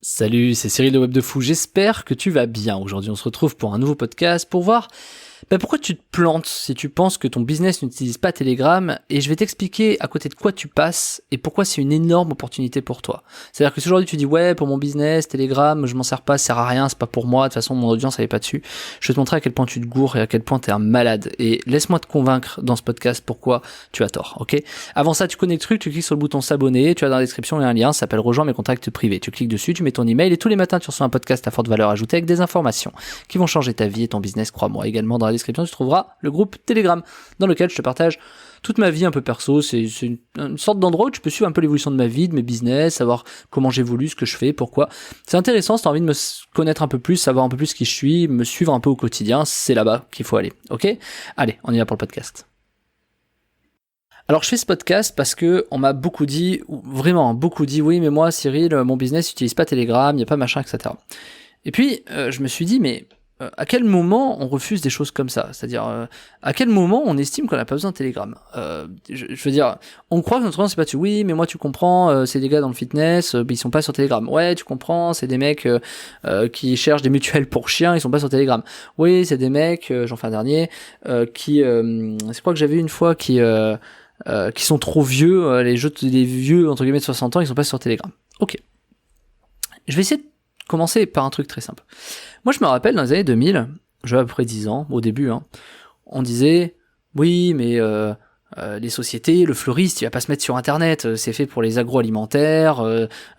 Salut, c'est Cyril de Web de Fou, j'espère que tu vas bien. Aujourd'hui on se retrouve pour un nouveau podcast pour voir pourquoi tu te plantes si tu penses que ton business n'utilise pas Telegram, et je vais t'expliquer à côté de quoi tu passes et pourquoi c'est une énorme opportunité pour toi. C'est-à-dire que si aujourd'hui tu dis ouais, pour mon business, Telegram, je m'en sers pas, ça sert à rien, c'est pas pour moi, de toute façon mon audience elle est pas dessus, je vais te montrer à quel point tu te gourres et à quel point tu es un malade, et laisse-moi te convaincre dans ce podcast pourquoi tu as tort, ok? Avant ça, tu connais le truc, tu cliques sur le bouton s'abonner, tu as dans la description un lien, ça s'appelle rejoins mes contacts privés, tu cliques dessus, tu mets ton email et tous les matins tu reçois un podcast à forte valeur ajoutée avec des informations qui vont changer ta vie et ton business, crois-moi. Également dans la description tu trouveras le groupe Telegram dans lequel je te partage toute ma vie un peu perso. C'est une sorte d'endroit où tu peux suivre un peu l'évolution de ma vie, de mes business, savoir comment j'évolue, ce que je fais, pourquoi. C'est intéressant si tu as envie de me connaître un peu plus, savoir un peu plus qui je suis, me suivre un peu au quotidien, c'est là-bas qu'il faut aller, ok? Allez, on y va pour le podcast. Alors je fais ce podcast parce que on m'a beaucoup dit, vraiment beaucoup dit, oui mais moi Cyril, mon business n'utilise pas Telegram, il n'y a pas machin, etc. Et puis je me suis dit mais à quel moment on refuse des choses comme ça? C'est-à-dire, à quel moment on estime qu'on n'a pas besoin de Telegram? Je veux dire, on croit que notre audience c'est pas dessus. Oui, mais moi tu comprends, c'est des gars dans le fitness, ils sont pas sur Telegram. Ouais, tu comprends, c'est des mecs qui cherchent des mutuelles pour chiens, ils sont pas sur Telegram. Oui, c'est des mecs, j'en fais un dernier, qui, c'est quoi que j'avais une fois, qui sont trop vieux, les vieux entre guillemets de 60 ans, ils sont pas sur Telegram. Ok. Je vais essayer de commencer par un truc très simple. Moi, je me rappelle, dans les années 2000, j'avais à peu près 10 ans, au début, on disait, oui, mais les sociétés, le fleuriste, il va pas se mettre sur Internet, c'est fait pour les agroalimentaires,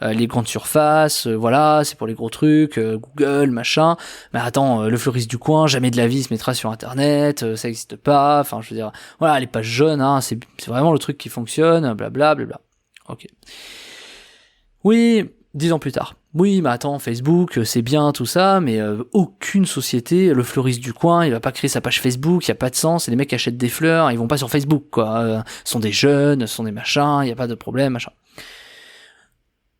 les grandes surfaces, voilà, c'est pour les gros trucs, Google, machin. Mais attends, le fleuriste du coin, jamais de la vie, il se mettra sur Internet, ça existe pas, enfin, je veux dire, voilà, les pages jaunes, c'est vraiment le truc qui fonctionne, blabla, blabla. Ok. Oui, 10 ans plus tard. Oui, mais attends, Facebook, c'est bien tout ça, mais aucune société, le fleuriste du coin, il va pas créer sa page Facebook, il y a pas de sens, c'est des mecs qui achètent des fleurs, ils vont pas sur Facebook, quoi. Ce sont des jeunes, ce sont des machins, il y a pas de problème, machin.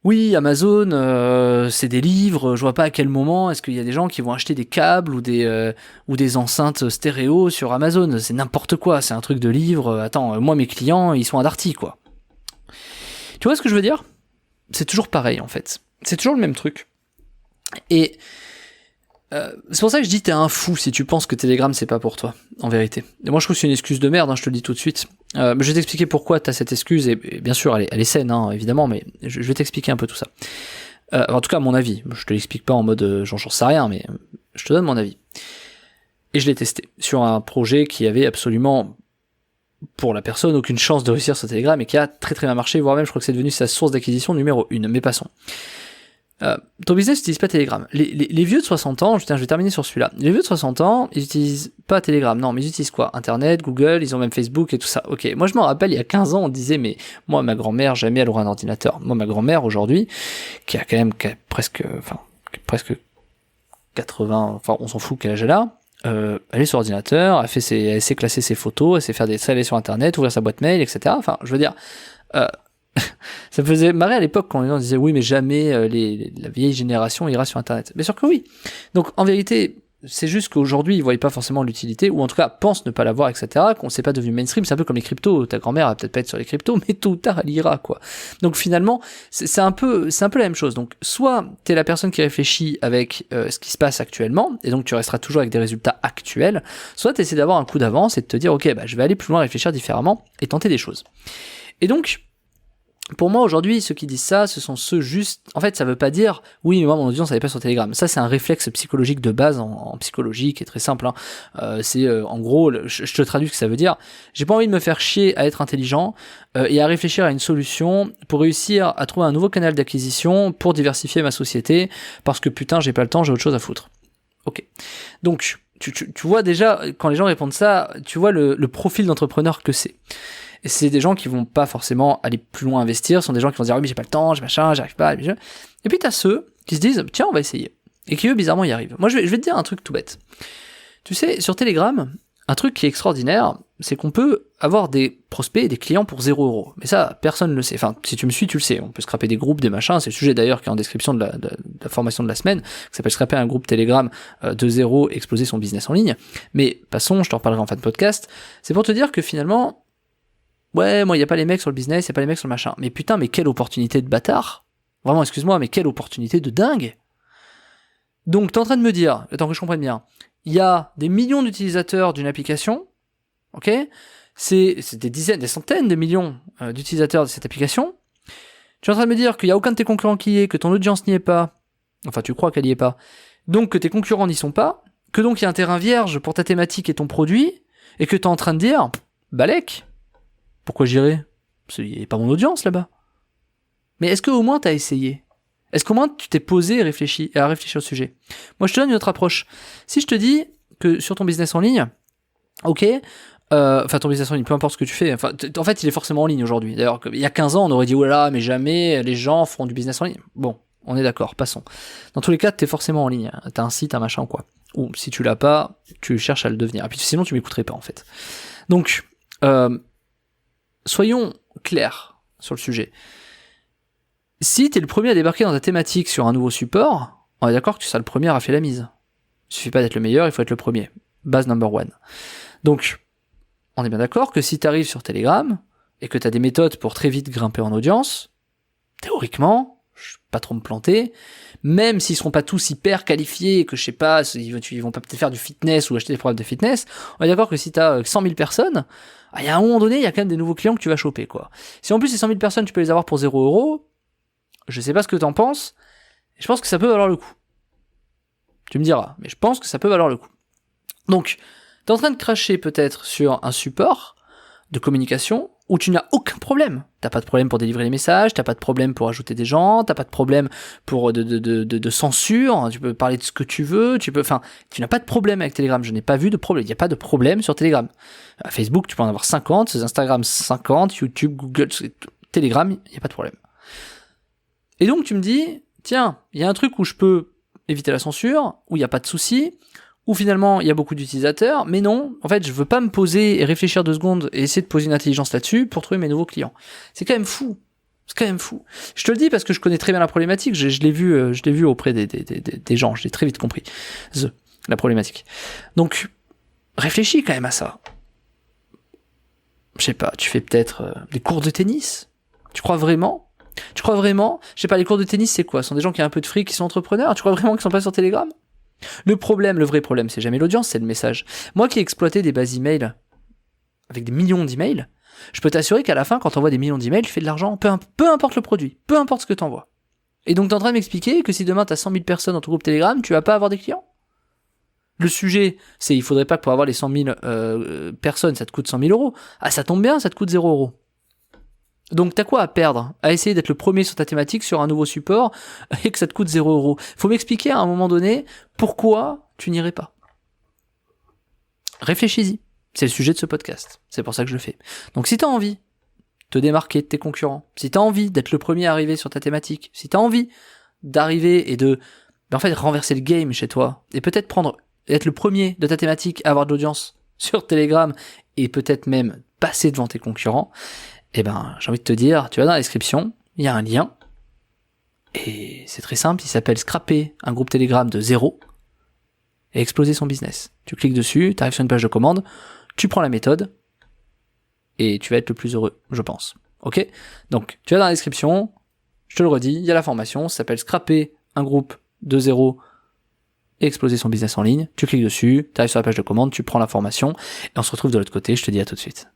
Oui, Amazon, c'est des livres, je vois pas à quel moment est-ce qu'il y a des gens qui vont acheter des câbles ou des enceintes stéréo sur Amazon, c'est n'importe quoi, c'est un truc de livre, attends, moi mes clients, ils sont à Darty, quoi. Tu vois ce que je veux dire? C'est toujours pareil, en fait. C'est toujours le même truc. Et c'est pour ça que je dis t'es un fou si tu penses que Telegram c'est pas pour toi, en vérité. Et moi je trouve que c'est une excuse de merde, je te le dis tout de suite. Je vais t'expliquer pourquoi t'as cette excuse, et bien sûr elle est saine, évidemment, mais je vais t'expliquer un peu tout ça. En tout cas, à mon avis. Je te l'explique pas en mode j'en sais rien, mais je te donne mon avis. Et je l'ai testé sur un projet qui avait absolument, pour la personne, aucune chance de réussir sur Telegram, et qui a très très bien marché, voire même je crois que c'est devenu sa source d'acquisition numéro 1, mais passons. Ton business n'utilise pas Telegram. Les vieux de 60 ans, je vais terminer sur celui-là. Les vieux de 60 ans, ils utilisent pas Telegram, non, mais ils utilisent quoi? Internet, Google, ils ont même Facebook et tout ça. Ok, moi je m'en rappelle, il y a 15 ans, on disait, mais moi ma grand-mère, jamais elle aura un ordinateur. Moi ma grand-mère aujourd'hui, qui a quand même presque 80, enfin on s'en fout quel âge elle a, elle est sur ordinateur, elle sait classer ses photos, elle sait faire aller sur Internet, ouvrir sa boîte mail, etc. Enfin, je veux dire, ça me faisait marrer à l'époque quand les gens disaient oui, mais jamais la vieille génération ira sur Internet. Bien sûr que oui. Donc, en vérité, c'est juste qu'aujourd'hui, ils voient pas forcément l'utilité, ou en tout cas, pensent ne pas l'avoir, etc., qu'on s'est pas devenu mainstream. C'est un peu comme les cryptos. Ta grand-mère va peut-être pas être sur les cryptos, mais tôt ou tard, elle ira, quoi. Donc, finalement, c'est un peu la même chose. Donc, soit t'es la personne qui réfléchit avec ce qui se passe actuellement, et donc tu resteras toujours avec des résultats actuels, soit t'essaies d'avoir un coup d'avance et de te dire, ok, je vais aller plus loin, réfléchir différemment, et tenter des choses. Et donc, pour moi, aujourd'hui, ceux qui disent ça, ce sont ceux juste... En fait, ça veut pas dire « Oui, mais moi, mon audience, elle est pas sur Telegram ». Ça, c'est un réflexe psychologique de base en psychologie qui est très simple. En gros, je te traduis ce que ça veut dire. J'ai pas envie de me faire chier à être intelligent et à réfléchir à une solution pour réussir à trouver un nouveau canal d'acquisition pour diversifier ma société parce que putain, j'ai pas le temps, j'ai autre chose à foutre. Ok. Donc, tu vois déjà, quand les gens répondent ça, tu vois le profil d'entrepreneur que c'est. Et c'est des gens qui vont pas forcément aller plus loin investir, ce sont des gens qui vont se dire oui mais j'ai pas le temps, j'ai machin, j'arrive pas, et puis t'as ceux qui se disent tiens on va essayer, et qui eux bizarrement y arrivent. Moi je vais te dire un truc tout bête. Tu sais, sur Telegram, un truc qui est extraordinaire, c'est qu'on peut avoir des prospects et des clients pour 0€. Mais ça, personne ne le sait. Enfin, si tu me suis, tu le sais. On peut scraper des groupes, des machins. C'est le sujet d'ailleurs qui est en description de la formation de la semaine, qui s'appelle scraper un groupe Telegram de 0, exploser son business en ligne. Mais passons, je t'en reparlerai en fin de podcast. C'est pour te dire que finalement, ouais, moi, il n'y a pas les mecs sur le business, il n'y a pas les mecs sur le machin. Mais putain, mais quelle opportunité de bâtard. Vraiment, excuse-moi, mais quelle opportunité de dingue. Donc, t'es en train de me dire, attends que je comprenne bien, il y a des millions d'utilisateurs d'une application, ok ? C'est des dizaines, des centaines de millions d'utilisateurs de cette application. Tu es en train de me dire qu'il n'y a aucun de tes concurrents qui y est, que ton audience n'y est pas, enfin tu crois qu'elle n'y est pas, donc que tes concurrents n'y sont pas, que donc il y a un terrain vierge pour ta thématique et ton produit, et que tu es en train de dire, balèque, pourquoi j'irai ? Parce qu'il n'y a pas mon audience là-bas. Mais est-ce qu'au moins tu as essayé ? Est-ce qu'au moins tu t'es posé et réfléchi au sujet ? Moi je te donne une autre approche. Si je te dis que sur ton business en ligne, ok, ton business en ligne, peu importe ce que tu fais, en fait il est forcément en ligne aujourd'hui. D'ailleurs, il y a 15 ans on aurait dit, oh là là, mais jamais les gens feront du business en ligne. Bon, on est d'accord, passons. Dans tous les cas, t'es forcément en ligne. T'as un site, un machin ou quoi. Ou si tu l'as pas, tu cherches à le devenir. Et puis sinon tu m'écouterais pas en fait. Donc, soyons clairs sur le sujet. Si t'es le premier à débarquer dans ta thématique sur un nouveau support, on est d'accord que tu seras le premier à faire la mise. Il suffit pas d'être le meilleur, il faut être le premier. Base number one. Donc, on est bien d'accord que si t'arrives sur Telegram, et que t'as des méthodes pour très vite grimper en audience, théoriquement, je vais pas trop me planter, même s'ils seront pas tous hyper qualifiés, que je sais pas, ils vont pas peut-être faire du fitness ou acheter des programmes de fitness, on est d'accord que si t'as 100 000 personnes, il y a un moment donné, il y a quand même des nouveaux clients que tu vas choper, quoi. Si en plus ces 100 000 personnes, tu peux les avoir pour 0€, je sais pas ce que t'en penses, je pense que ça peut valoir le coup. Tu me diras, mais je pense que ça peut valoir le coup. Donc, t'es en train de cracher peut-être sur un support de communication où tu n'as aucun problème. T'as pas de problème pour délivrer les messages, t'as pas de problème pour ajouter des gens, t'as pas de problème pour de censure, tu peux parler de ce que tu veux, tu n'as pas de problème avec Telegram, je n'ai pas vu de problème, il n'y a pas de problème sur Telegram. À Facebook, tu peux en avoir 50, sur Instagram 50, YouTube, Google, Telegram, il n'y a pas de problème. Et donc tu me dis, tiens, il y a un truc où je peux éviter la censure, où il n'y a pas de souci, où finalement il y a beaucoup d'utilisateurs, mais non, en fait je veux pas me poser et réfléchir 2 secondes et essayer de poser une intelligence là-dessus pour trouver mes nouveaux clients. C'est quand même fou. C'est quand même fou. Je te le dis parce que je connais très bien la problématique, je l'ai vu auprès des gens, je l'ai très vite compris. La problématique. Donc, réfléchis quand même à ça. Je sais pas, tu fais peut-être des cours de tennis. Tu crois vraiment, je sais pas, les cours de tennis c'est quoi ? Ce sont des gens qui ont un peu de fric, qui sont entrepreneurs. Tu crois vraiment qu'ils sont pas sur Telegram ? Le vrai problème, c'est jamais l'audience, c'est le message. Moi qui ai exploité des bases email avec des millions d'emails, je peux t'assurer qu'à la fin, quand t'envoies des millions d'emails, tu fais de l'argent, peu importe le produit, peu importe ce que t'envoies. Et donc t'es en train de m'expliquer que si demain t'as 100 000 personnes dans ton groupe Telegram, tu vas pas avoir des clients ? Le sujet, c'est il faudrait pas que pour avoir les 100 000 personnes, ça te coûte 100 000 €. Ah, ça tombe bien, ça te coûte 0€. Donc t'as quoi à perdre à essayer d'être le premier sur ta thématique sur un nouveau support et que ça te coûte 0€. Faut m'expliquer à un moment donné pourquoi tu n'irais pas. Réfléchis-y. C'est le sujet de ce podcast. C'est pour ça que je le fais. Donc si t'as envie de te démarquer de tes concurrents, si t'as envie d'être le premier à arriver sur ta thématique, si t'as envie d'arriver et de renverser le game chez toi et peut-être être le premier de ta thématique à avoir de l'audience sur Telegram et peut-être même passer devant tes concurrents, j'ai envie de te dire, tu vas dans la description, il y a un lien, et c'est très simple, il s'appelle scraper un groupe Telegram de 0 et exploser son business. Tu cliques dessus, tu arrives sur une page de commande, tu prends la méthode, et tu vas être le plus heureux, je pense. Ok ? Donc, tu vas dans la description, je te le redis, il y a la formation, ça s'appelle scraper un groupe de 0 et exploser son business en ligne, tu cliques dessus, tu arrives sur la page de commande, tu prends la formation, et on se retrouve de l'autre côté, je te dis à tout de suite.